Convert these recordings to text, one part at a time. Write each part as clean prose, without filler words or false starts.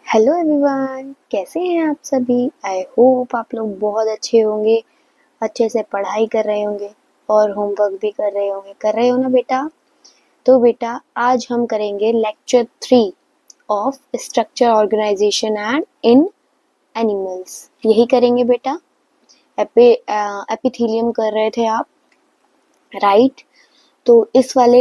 Hello everyone, कैसे हैं आप सभी। आई होप आप लोग बहुत अच्छे होंगे, अच्छे से पढ़ाई कर रहे होंगे और होमवर्क भी कर रहे हो ना बेटा। तो बेटा आज हम करेंगे lecture 3 of structure organisation and in animals. यही करेंगे बेटा। एपिथीलियम कर रहे थे आप, राइट। तो इस वाले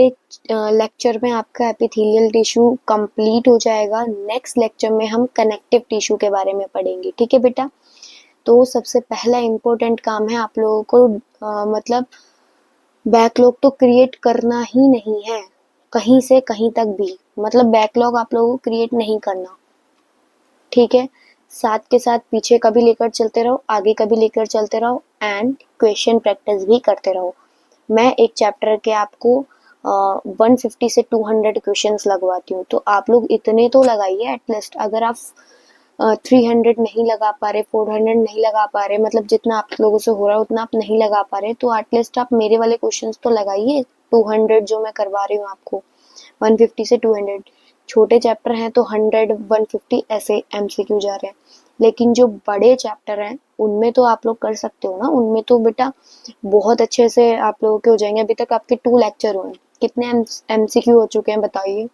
लेक्चर में आपका एपिथेलियल टिश्यू कंप्लीट हो जाएगा। नेक्स्ट लेक्चर में हम कनेक्टिव टिश्यू के बारे में पढ़ेंगे, ठीक है बेटा। तो सबसे पहला इम्पोर्टेंट काम है आप लोगों को मतलब बैकलॉग तो क्रिएट करना ही नहीं है, कहीं से कहीं तक भी। मतलब बैकलॉग आप लोगों को क्रिएट नहीं करना, ठीक है। साथ के साथ पीछे का भी लेकर चलते रहो, आगे का भी लेकर चलते रहो एंड क्वेश्चन प्रैक्टिस भी करते रहो। मैं एक चैप्टर के आपको 150 से 200 क्वेश्चंस लगवाती हूँ, तो आप लोग इतने तो लगाइए एटलीस्ट। अगर आप 300 नहीं लगा पा रहे, 400 नहीं लगा पा रहे, मतलब जितना आप लोगों से हो रहा है उतना आप नहीं लगा पा रहे, तो एटलीस्ट आप मेरे वाले क्वेश्चंस तो लगाइए। 200 जो मैं करवा रही हूँ आपको, 150 से 200। छोटे चैप्टर हैं तो 100 150 ऐसे एमसीक्यू जा रहे हैं, लेकिन जो बड़े चैप्टर हैं उनमें तो आप लोग कर सकते हो ना। उनमें तो बेटा बहुत अच्छे से आप लोगों के हो जाएंगे। अभी तक आपके 2 लेक्चर हुए हैं, कितने एमसीक्यू हो चुके हैं बताइए,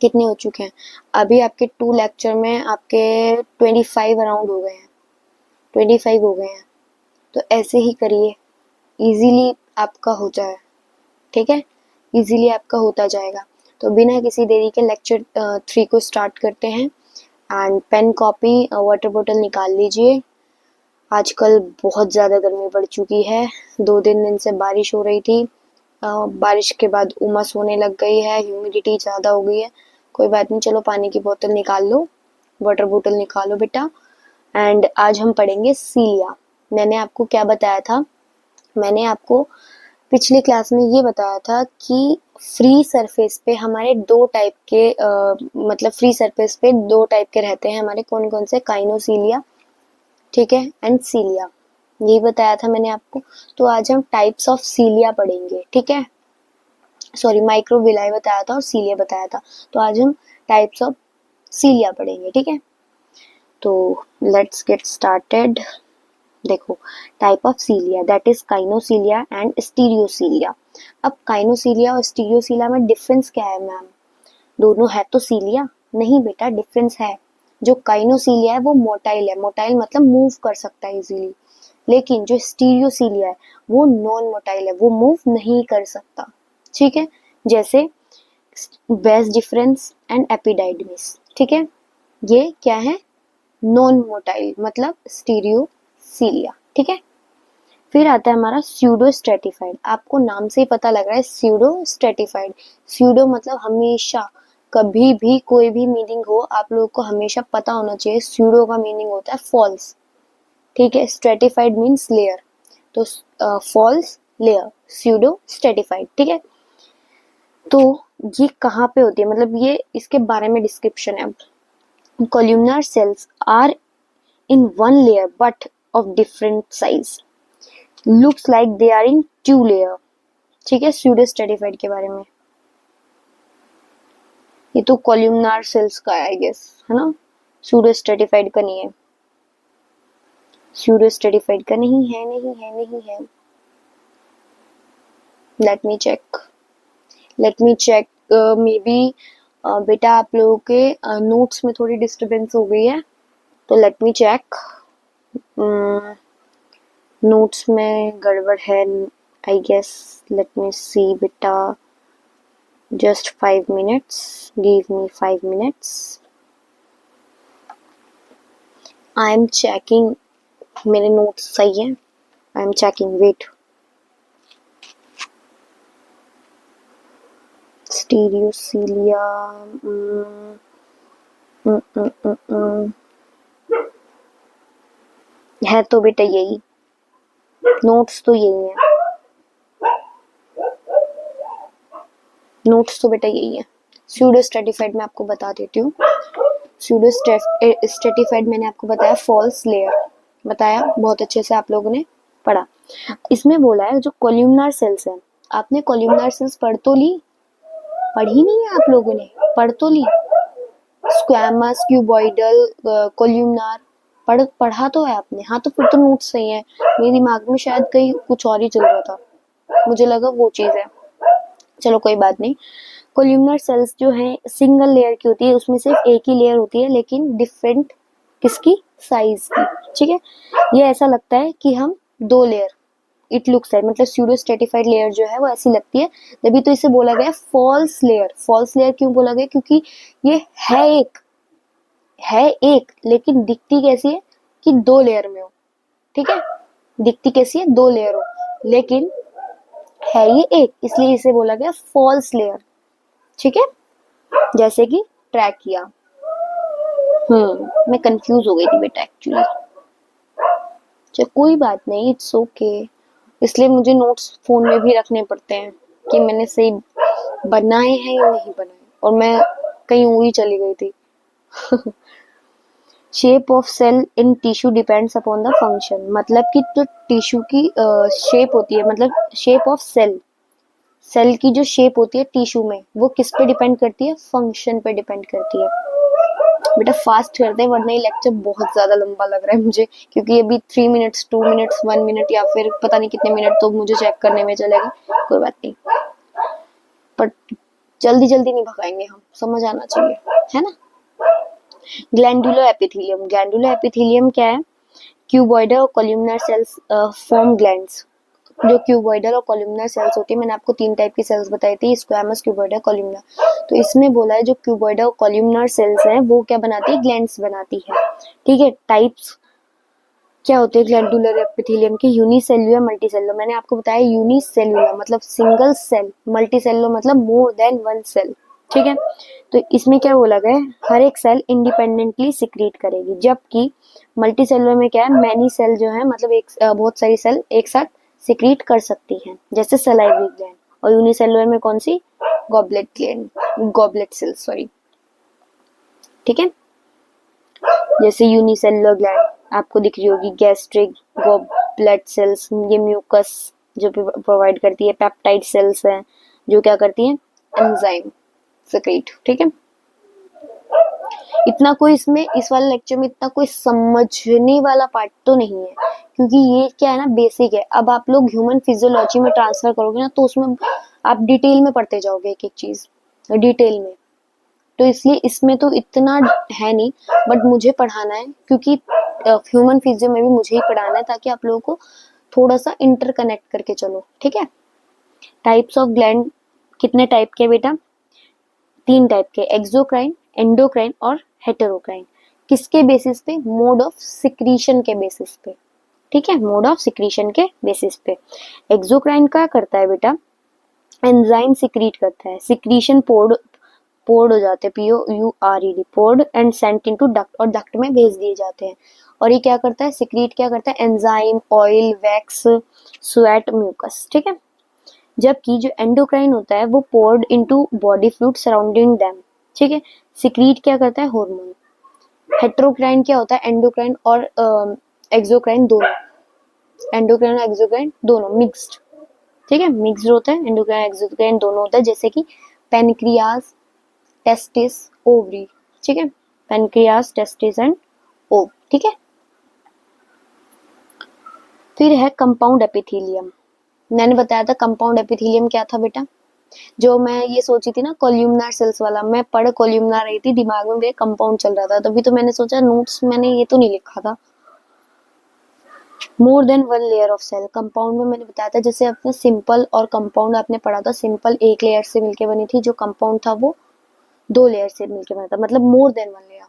कितने हो चुके हैं। अभी आपके 2 लेक्चर में आपके 25 अराउंड हो गए हैं, 25 हो गए हैं। तो ऐसे ही करिए, इजीली आपका हो जाए, ठीक है। इजीली आपका होता जाएगा। तो बिना किसी देरी के लेक्चर 3 को स्टार्ट करते हैं। एंड पेन कॉपी वाटर बोतल निकाल लीजिए। आजकल बहुत ज़्यादा गर्मी बढ़ चुकी है। 2 दिन से बारिश हो रही थी, बारिश के बाद उमस होने लग गई है, ह्यूमिडिटी ज़्यादा हो गई है। कोई बात नहीं, चलो पानी की बोतल निकाल लो, वाटर बोतल निकालो बेटा। एंड आज हम पढ़ेंगे सीलिया। मैंने आपको क्या बताया था, मैंने आपको पिछली क्लास में ये बताया था कि फ्री सरफेस पे हमारे 2 टाइप के मतलब फ्री सरफेस पे 2 टाइप के रहते हैं हमारे। कौन कौन से? काइनोसीलिया, ठीक है, एंड सीलिया। यही बताया था मैंने आपको। तो आज हम टाइप्स ऑफ सीलिया पढ़ेंगे, ठीक है। सॉरी, माइक्रोविलाई बताया था और सीलिया बताया था। तो आज हम टाइप्स ऑफ सीलिया पढ़ेंगे, ठीक है। तो लेट्स गेट स्टार्टेड। देखो, type of cilia that is kinocilia and stereocilia. अब काइनोसीलिया और स्टीरियोसीलिया में डिफरेंस क्या है मैम? दोनों है तो सीलिया? नहीं बेटा, डिफरेंस है। जो काइनोसीलिया है वो मोटाइल है, मोटाइल मतलब मूव कर सकता है इजीली। लेकिन जो स्टीरियोसीलिया है वो नॉन मोटाइल है, वो मूव नहीं कर सकता, ठीक है। जैसे बेस डिफरेंस एंड एपिडाइडमिस, ठीक है। ये क्या है? नॉन मोटाइल मतलब स्टीरियोसीलिया, ठीक है। फिर आता है हमारा स्यूडो स्ट्रेटिफाइड। आपको नाम से ही पता लग रहा है स्यूडो स्ट्रेटिफाइड। स्यूडो मतलब हमेशा, कभी भी कोई भी मीनिंग हो आप लोगों को हमेशा पता होना चाहिए, स्यूडो का मीनिंग होता है फॉल्स, ठीक है। स्ट्रेटिफाइड मीन्स लेयर, तो फॉल्स लेयर, स्यूडो स्ट्रेटिफाइड, ठीक है। तो ये कहाँ पे होती है, मतलब ये इसके बारे में डिस्क्रिप्शन है। columnar cells are in one layer but of different size, looks like they are in 2 layer, ठीक है। स्यूडो स्ट्रेटिफाइड के बारे में, ये तो कॉल्यूमनार सेल्स का है आई गेस, है ना। स्यूडो स्ट्रेटिफाइड का नहीं है, स्यूडो स्ट्रेटिफाइड का नहीं है, नहीं है, नहीं है। Let me check, let me check. Maybe बेटा आप लोगों के नोट्स में थोड़ी डिस्टरबेंस हो गई है, तो लेट मी चेक। नोट्स में गड़बड़ है आई गेस। लेट मी सी बेटा, just 5 minutes, give me 5 minutes, I am checking. मेरे नोट्स सही है, आई एम चेकिंग, वेट। स्टीरियोसीलिया, है तो बेटा यही, नोट्स तो यही है, नोट्स तो बेटा यही है। स्यूडो स्ट्रेटिफाइड में आपको बता देती हूँ। स्यूडो स्ट्रेटिफाइड मैंने आपको बताया फॉल्स लेयर, बताया बहुत अच्छे से, आप लोगों ने पढ़ा। इसमें बोला है जो कॉल्यूमनार सेल्स है, आपने कॉल्यूमनार सेल्स पढ़ तो ली? पढ़ी नहीं है आप लोगों ने? पढ़ तो ली? स्क्वैमस, क्यूबॉइडल, कोल्यूमनार पढ़ा तो है आपने। हाँ तो फिर तो नोट्स सही है। मेरे दिमाग में शायद कहीं कुछ और ही चल रहा था, मुझे लगा वो चीज है। चलो कोई बात नहीं। कोल्यूमनर सेल्स जो है सिंगल लेयर की होती है, उसमें सिर्फ एक ही लेयर होती है लेकिन डिफरेंट किसकी, साइज की। ठीक है, ये ऐसा लगता है कि हम दो लेयर, इट लुक्स है मतलब स्यूडो स्ट्रेटिफाइड लेयर जो है वो ऐसी लगती है, तभी तो इसे बोला गया फॉल्स लेयर। फॉल्स लेयर क्यों बोला गया, क्योंकि ये है एक लेकिन दिखती कैसी है कि दो लेयर में हो। ठीक है, दिखती कैसी है, दो लेयर हो, लेकिन है ये एक, इसलिए इसे बोला गया फॉल्स लेयर। ठीक है, जैसे कि ट्रैकिया। मैं कंफ्यूज हो गई थी बेटा एक्चुअली। चलो कोई बात नहीं, इट्स ओके। इसलिए मुझे नोट्स फोन में भी रखने पड़ते हैं कि मैंने सही बनाए हैं या नहीं बनाए, और मैं कहीं हुई चली गई थी। Shape of cell in tissue depends upon the function, मतलब कि जो टिश्यू की शेप होती है, मतलब शेप ऑफ सेल, सेल की जो शेप होती है टिश्यू में, वो किस पे डिपेंड करती है, फंक्शन पे डिपेंड करती है। बेटा फास्ट करते हैं वरना ये लेक्चर बहुत ज्यादा लंबा लग रहा है मुझे, क्योंकि अभी 3 मिनट्स 2 मिनट्स 1 मिनट या फिर पता नहीं कितने मिनट तो मुझे चेक करने में चलेगा। कोई बात नहीं, पर जल्दी जल्दी नहीं भगाएंगे हम, समझ आना चाहिए, है ना। ग्लैंडुलर एपिथेलियम, ग्लैंडुलर एपिथेलियम क्या है, क्यूबॉइडल और कोल्यूमनर सेल्स फॉर्म ग्लैंड्स। जो क्यूबॉइडल और कोल्यूमनर सेल्स होती है, मैंने आपको 3 टाइप की सेल्स बताई थी, स्क्वैमस, क्यूबॉइडल, कोल्यूमनर। तो इसमें बोला है जो क्यूबॉइडल और कोल्यूमनर सेल्स हैं वो क्या बनाती है, ग्लैंड्स बनाती है। ठीक है, टाइप्स क्या होते हैं ग्लैंडुलर एपिथेलियम के, यूनिसेल्युलर, मल्टीसेल्युलर। मैंने आपको बताया यूनिसेल्युलर मतलब सिंगल सेल, मल्टीसेल्युलर मतलब मोर देन वन सेल। ठीक है, तो इसमें क्या बोला गया है, हर एक सेल इंडिपेंडेंटली सिक्रीट करेगी, जबकि मल्टीसेल्युलर में क्या है, मैनी सेल जो है मतलब एक बहुत सारी सेल एक साथ सिक्रीट कर सकती हैं, जैसे सलाइवरी ग्लैंड। और यूनिसेल्युलर में कौन सी, goblet gland, goblet cell sorry. ठीक है, जैसे यूनिसेल्युलर ग्लैंड आपको दिख रही होगी, गैस्ट्रिक, गॉबलेट सेल्स, ये म्यूकस जो प्रोवाइड करती है, पेप्टाइड सेल्स हैं जो क्या करती हैं, एंजाइम सिक्रीट। ठीक है, इतना कोई इसमें इस वाले लेक्चर में इतना कोई समझने वाला पार्ट तो नहीं है, क्योंकि ये क्या है ना, बेसिक है। अब आप लोग ह्यूमन फिजियोलॉजी में ट्रांसफर करोगे ना तो उसमें आप डिटेल में पढ़ते जाओगे, एक एक चीज डिटेल में। तो इसलिए इसमें तो इतना है नहीं, बट मुझे पढ़ाना है क्योंकि ह्यूमन फिजियो में भी मुझे ही पढ़ाना है, ताकि आप लोगों को थोड़ा सा इंटरकनेक्ट करके चलो। ठीक है, टाइप्स ऑफ ग्लैंड कितने टाइप के बेटा, 3 टाइप के, एक्सोक्राइन, एंडोक्राइन और हेटेरोक्राइन। किसके बेसिस पे, मोड ऑफ सिक्रीशन के बेसिस पे। ठीक है, मोड ऑफ सिक्रीशन के बेसिस पे। एक्सोक्राइन क्या करता है बेटा, एंजाइम सिक्रीट करता है, सिक्रीशन पोर्ड हो जाते हैं, POURED, poured and sent into duct, और डक्ट में भेज दिए जाते हैं। और ये क्या करता है, सिक्रीट क्या करता है, enzyme, oil, wax, sweat, mucus. ठीक है, जबकि जो एंडोक्राइन होता है वो poured into body fluid surrounding them. ठीक है, सिक्रीट क्या करता है, हार्मोन। हेटेरोक्राइन क्या होता है, एंडोक्राइन और एक्सोक्राइन दोनों, एंडोक्राइन और एक्सोक्राइन दोनों मिक्स्ड। ठीक है, मिक्स्ड होता है, एंडोक्राइन एक्सोक्राइन दोनों होता है, जैसे कि पेनक्रियास, टेस्टिस, ओवरी। ठीक है, पेनक्रियास, टेस्टिस एंड ओव। ठीक है, फिर है कंपाउंड एपिथेलियम। मैंने बताया था कंपाउंड एपिथेलियम क्या था बेटा, जो मैं ये सोची थी ना कोल्यूमनार सेल्स वाला, मैं पढ़ कोल्यूमनार रही थी, दिमाग में मेरे कंपाउंड चल रहा था, तभी तो मैंने सोचा नोट्स मैंने ये तो नहीं लिखा था। More than one layer of cell, compound में मैंने बताया था, जैसे अपने सिंपल और कंपाउंड आपने पढ़ा था, सिंपल एक लेयर से मिलके बनी थी, जो कंपाउंड था वो 2 लेयर से मिलके बना था, मतलब मोर देन वन लेयर।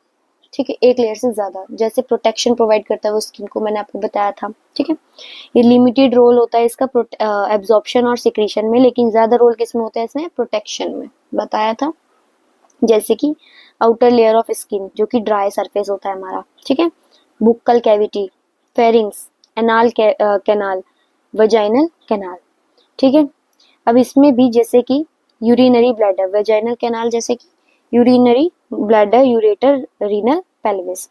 ठीक है, एक लेयर से ज्यादा, जैसे प्रोटेक्शन प्रोवाइड करता है वो स्किन को, मैंने आपको बताया था। ठीक है, ये लिमिटेड रोल होता है इसका एब्जॉर्प्शन और सिक्रीशन में, लेकिन ज्यादा रोल किसमें होता है, इसमें प्रोटेक्शन में, बताया था। जैसे कि आउटर लेयर ऑफ स्किन जो कि ड्राई सरफेस होता है हमारा। ठीक है, Bukkal cavity, pharynx, anal canal, vaginal canal. ठीक है, अब इसमें भी जैसे कि यूरिनरी ब्लैडर, वजाइनल कैनाल जैसे कि urinary bladder, ureter, renal pelvis.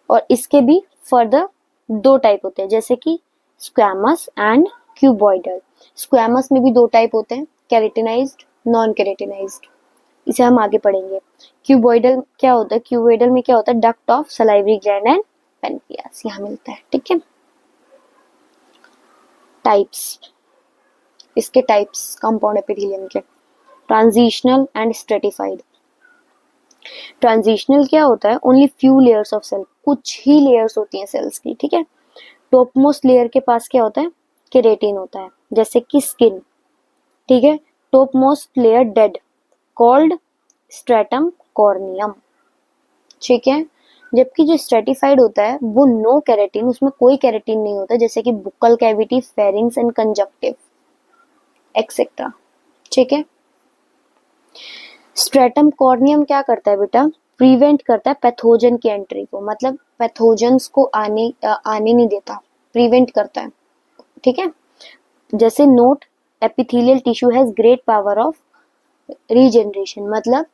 और इसके भी फर्दर 2 टाइप होते हैं, जैसे कि स्क्वैमस एंड क्यूबॉइडल। स्क्वैमस में भी 2 टाइप होते हैं, केराटिनाइज्ड, नॉन केराटिनाइज्ड। इसे हम आगे पढ़ेंगे। क्यूबॉइडल क्या होता है, क्यूबॉइडल में क्या होता है, duct of salivary gland and pancreas यहाँ मिलता है, ठीक है। टाइप्स, इसके टाइप्स कंपाउंड एपिथेलियम के, ट्रांजिशनल एंड स्ट्रेटिफाइड। ट्रांजिशनल क्या होता है, only few layers of cell, कुछ ही लेयर्स होती हैं सेल्स की, ठीक है। टॉप मोस्ट लेयर के पास क्या होता है, केरेटिन होता है, जैसे कि स्किन, ठीक है। Top most layer dead, called stratum corneum, ठीक है। जबकि जो स्ट्रेटिफाइड होता है वो नो केरेटिन, उसमें कोई केरेटिन नहीं होता, जैसे कि Bukkal cavity, pharynx and conjunctive etcetera, ठीक है। स्ट्रेटम कॉर्नियम क्या करता है बेटा, प्रिवेंट करता है पैथोजन की एंट्री को, मतलब पैथोजन्स को आने नहीं देता, प्रिवेंट करता है, ठीक है। जैसे note, epithelial tissue has great power of regeneration, मतलब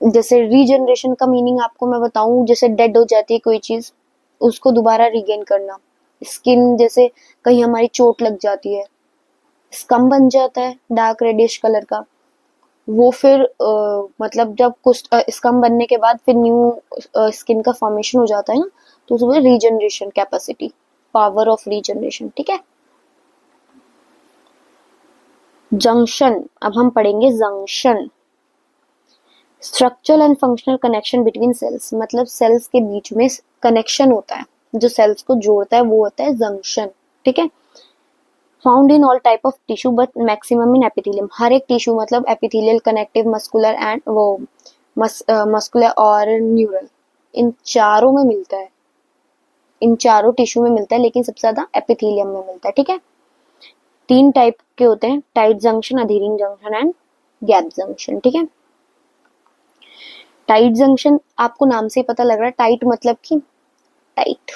जैसे रीजनरेशन का मीनिंग आपको मैं बताऊं, जैसे डेड हो जाती है कोई चीज, उसको दोबारा रिगेन करना। स्किन, जैसे कहीं हमारी चोट लग जाती है, स्कम बन जाता है डार्क रेडिश कलर का, वो फिर मतलब जब कुछ स्कम बनने के बाद फिर न्यू स्किन का फॉर्मेशन हो जाता है ना, तो उसमें regeneration capacity, power of regeneration, ठीक है। जंक्शन, अब हम पढ़ेंगे junction, structural and functional connection between cells, मतलब सेल्स के बीच में कनेक्शन होता है, जो सेल्स को जोड़ता है वो होता है जंक्शन, ठीक है। Found in all type of tissue but maximum in epithelium, हर एक टिश्यू मतलब एपिथेलियल, कनेक्टिव, मस्कुलर एंड वो मस्कुलर और न्यूरल, इन चारों में मिलता है, इन चारों टिश्यू में मिलता है, लेकिन सबसे ज्यादा एपिथेलियम में मिलता है, ठीक है। 3 टाइप के होते हैं, tight junction, adhering junction and gap junction, ठीक है। टाइट जंक्शन आपको नाम से ही पता लग रहा है, टाइट मतलब कि टाइट,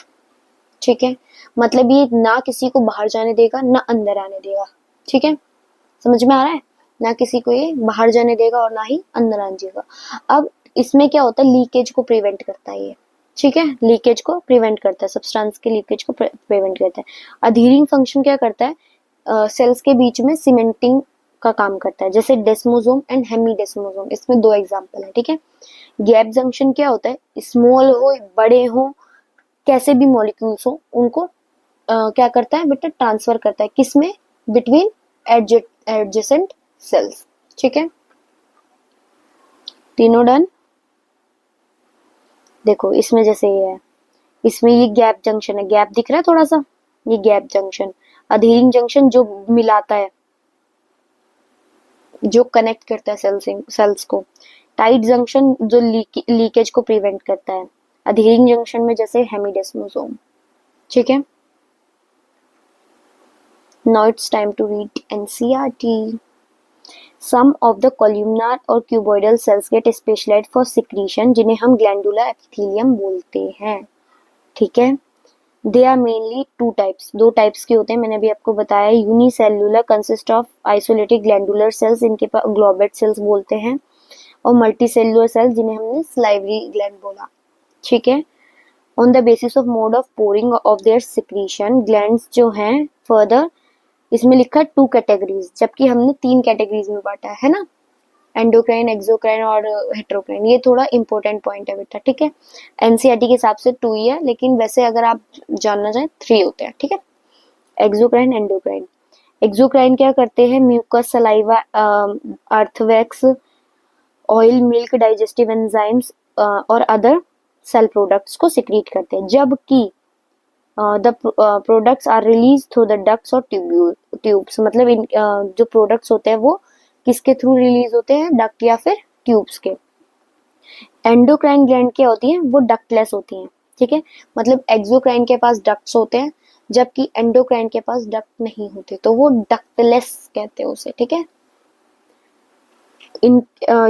ठीक है, मतलब ये ना किसी को बाहर जाने देगा ना अंदर आने देगा, ठीक है, समझ में आ रहा है, ना किसी को ये बाहर जाने देगा और ना ही अंदर आने देगा। अब इसमें क्या होता है, लीकेज को प्रिवेंट करता है ये, ठीक है, लीकेज को प्रिवेंट करता है, सब्सटेंस के लीकेज को प्रिवेंट करता है। अधीरिंग फंक्शन क्या करता है, सेल्स के बीच में सीमेंटिंग का काम करता है, जैसे डेस्मोसोम एंड हेमीडेस्मोसोम, इसमें 2 एग्जांपल है, ठीक है। गैप जंक्शन क्या होता है, स्मॉल हो बड़े हो कैसे भी मॉलिक्यूल्स हो, उनको क्या करता है बेटा, ट्रांसफर करता है, किसमें, बिटवीन एडजेसेंट सेल्स, ठीक है। तीनों डन। देखो इसमें जैसे ये है, इसमें ये गैप जंक्शन है, गैप दिख रहा है थोड़ा सा, ये गैप जंक्शन। अधीरिंग जंक्शन जो मिलाता है, जो कनेक्ट करता है सेल्स को। टाइट जंक्शन जो लीकेज को प्रिवेंट करता है। अधीरिंग जंक्शन में जैसे हेमीडेस्मोसोम, ठीक है। Now it's time to read NCERT. Some of the columnar और cuboidal cells get specialized for secretion, जिन्हें हम glandular epithelium बोलते हैं, ठीक है। They are mainly 2 types, 2 types के होते हैं, मैंने अभी आपको बताया। Unicellular consist of isolated glandular cells, इनके पास ग्लोबेट सेल्स बोलते हैं, और मल्टीसेल्युलर सेल्स जिन्हें हमने सलाइवरी ग्लैंड बोला, ठीक है। On the basis of mode of pouring of their secretion, glands जो हैं फर्दर, इसमें लिखा है 2 कैटेगरीज, जबकि हमने 3 कैटेगरीज में बांटा है ना, एंडोक्राइन, एक्सोक्राइन और हेट्रोक्राइन। ये थोड़ा इंपॉर्टेंट पॉइंट है बेटा, ठीक है। एनसीईआरटी के हिसाब से 2 ही है, लेकिन वैसे अगर आप जानना चाहें 3 होते हैं, ठीक है। Exocrine, endocrine. एक्सोक्राइन क्या करते हैं, mucus, saliva, earwax, oil, milk, digestive enzymes और अदर सेल प्रोडक्ट्स को सिक्रीट करते हैं, जबकि the products are release through the ducts और ट्यूब्स, मतलब इन जो प्रोडक्ट्स होते हैं वो किसके थ्रू रिलीज होते हैं, डक्ट या फिर ट्यूब्स के। एंडोक्राइन ग्लैंड क्या होती है, वो डक्टलेस होती हैं, ठीक है, मतलब एक्सोक्राइन के पास डक्ट्स होते हैं, जबकि एंडोक्राइन के पास डक्ट नहीं होते, तो वो डक्टलेस कहते हैं उसे, ठीक है। इन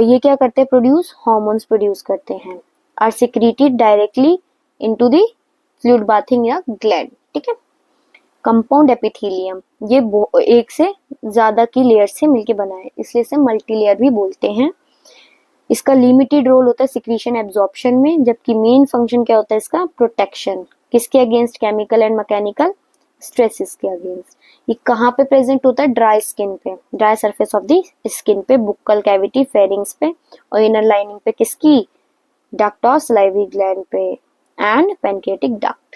ये क्या करते हैं, प्रोड्यूस हार्मोन्स प्रोड्यूस करते हैं, are secreted directly into the fluid bathing या ग्लैंड, ठीक है। कंपाउंड एपिथेलियम, ये एक से ज्यादा की लेयर से मिलके बना है, इसलिए इसे मल्टी लेयर भी बोलते हैं। इसका लिमिटेड रोल होता है सिक्रीशन एब्जॉर्प्शन में, जबकि मेन फंक्शन क्या होता है इसका, प्रोटेक्शन, किसके against, chemical and mechanical stresses के अगेंस्ट। ये कहाँ पे प्रेजेंट होता है? ड्राई स्किन पे, dry surface of the skin पे, बुक्कल कैविटी, फेरिंग्स पे, और इनर लाइनिंग पे किसकी? डक्ट और सलाइवरी ग्लैंड पे, एंड पैनक्रियाटिक डक्ट।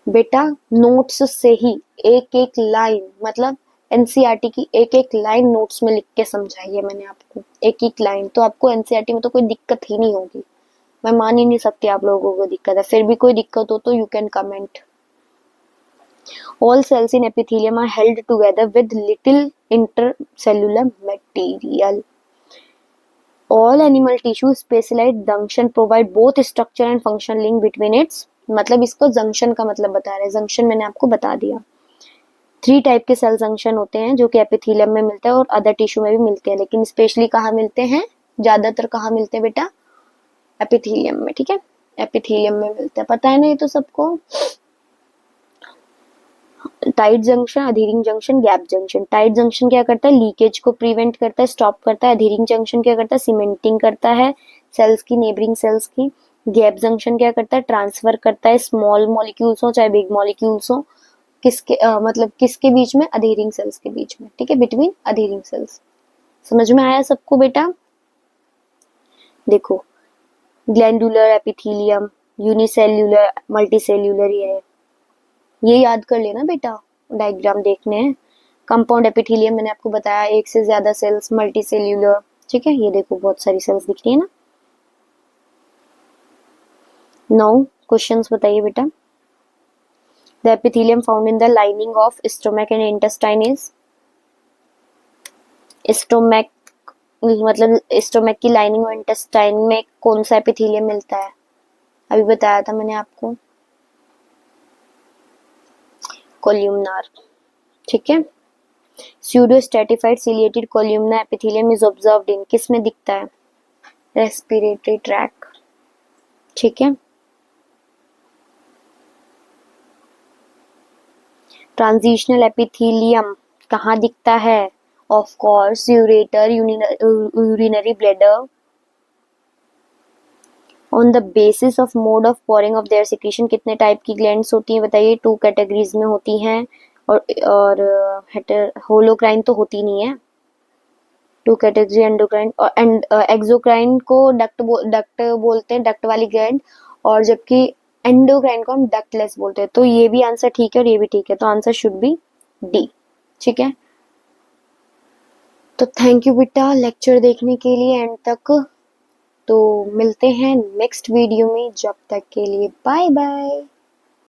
बेटा नोट्स से ही एक एक लाइन, मतलब एनसीईआरटी की एक एक लाइन नोट्स में लिख के समझाई है मैंने आपको, एक एक लाइन, तो आपको एनसीईआरटी में तो कोई दिक्कत ही नहीं होगी। मैं मान ही नहीं सकती आप लोगों को दिक्कत है, फिर भी कोई दिक्कत हो तो you can comment. All cells in epithelium are held together with little intercellular material. All animal tissue specialized junction provide both structure and function link between its, मतलब इसको जंक्शन का मतलब बता रहे हैं, जंक्शन मैंने आपको बता दिया। 3 टाइप के सेल जंक्शन होते हैं जो कि एपिथेलियम में मिलते हैं और अदर टिश्यू में भी मिलते हैं, लेकिन स्पेशली कहाँ मिलते हैं? ज्यादातर कहाँ मिलते हैं बेटा? एपिथेलियम में, ठीक है, एपिथेलियम में मिलते हैं, पता है ना ये तो सबको। Tight junction, adhering junction, gap junction. Tight junction क्या करता है? लीकेज को प्रिवेंट करता है, स्टॉप करता है। अधीरिंग जंक्शन क्या करता है? सीमेंटिंग करता है सेल्स की, नेबरिंग सेल्स की। गैप जंक्शन क्या करता है? ट्रांसफर करता है, स्मॉल मॉलिक्यूल्स हो चाहे बिग मॉलिक्यूल्स हो, किसके मतलब किसके बीच में? अधीरिंग सेल्स के बीच में, ठीक है, बिटवीन अधीरिंग सेल्स। समझ में आया सबको बेटा? देखो ग्लैंडुलर एपिथेलियम, यूनिसेल्यूलर, मल्टीसेल्यूलर, ये याद कर लेना बेटा, डायग्राम देखने हैं। कंपाउंड एपिथेलियम मैंने आपको बताया, एक से ज्यादा सेल्स, मल्टी सेल्यूलर, ठीक है, ये देखो बहुत सारी सेल्स दिख रही है ना। नाउ क्वेश्चंस बताइए बेटा। The epithelium found in the lining of stomach and intestine is, stomach मतलब स्टोमक की लाइनिंग और इंटेस्टाइन में कौन सा एपिथेलियम मिलता है? अभी बताया था मैंने आपको, कोल्यूमनार, ठीक है। Pseudo stratified ciliated columnar epithelium is observed in, किस में दिखता है? रेस्पिरेटरी ट्रैक, ठीक है। ट्रांजिशनल एपिथेलियम कहाँ दिखता है? Of course ureter, urinary bladder. On the basis of mode of pouring of their secretion कितने टाइप की ग्लैंड्स होती हैं बताइए? 2 कैटेगरीज में होती हैं, और होलोक्राइन तो होती नहीं है। 2 कैटेगरी, एंडोक्राइन और एक्सोक्राइन को डक्ट बोलते हैं, डक्ट वाली ग्लैंड, और जबकि एंडोक्राइन को हम डक्टलेस बोलते हैं। तो ये भी आंसर ठीक है और ये भी ठीक है, तो आंसर शुड बी डी, ठीक है। तो थैंक यू बेटा लेक्चर देखने के लिए एंड तक। तो मिलते हैं नेक्स्ट वीडियो में, जब तक के लिए बाय बाय।